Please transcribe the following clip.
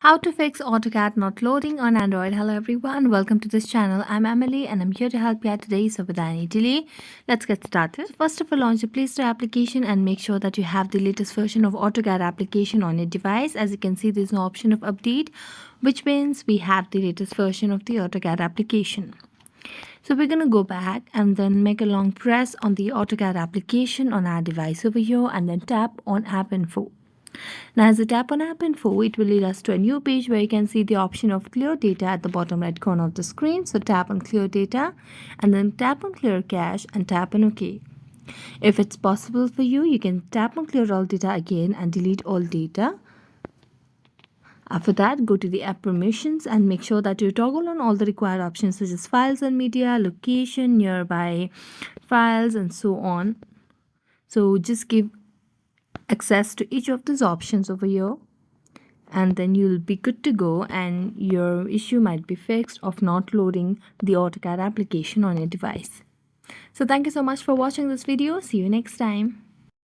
How to fix AutoCAD not loading on Android. Hello everyone, welcome to this channel. I'm Emily and I'm here to help you out today. So without any delay, let's get started. First of all, launch the Play Store application and make sure that you have the latest version of AutoCAD application on your device. As you can see, there's no option of update, which means we have the latest version of the AutoCAD application. So we're going to go back and then make a long press on the AutoCAD application on our device over here and then tap on App Info. Now as you tap on App Info, it will lead us to a new page where you can see the option of Clear Data at the bottom right corner of the screen. So tap on Clear Data and then tap on Clear Cache and tap on OK. If it's possible for you, you can tap on Clear All Data again and delete all data. After that, go to the app permissions and make sure that you toggle on all the required options such as files and media, location, nearby files, and so on. So just give access to each of these options over here and then you'll be good to go and your issue might be fixed of not loading the AutoCAD application on your device. So thank you so much for watching this video. See you next time.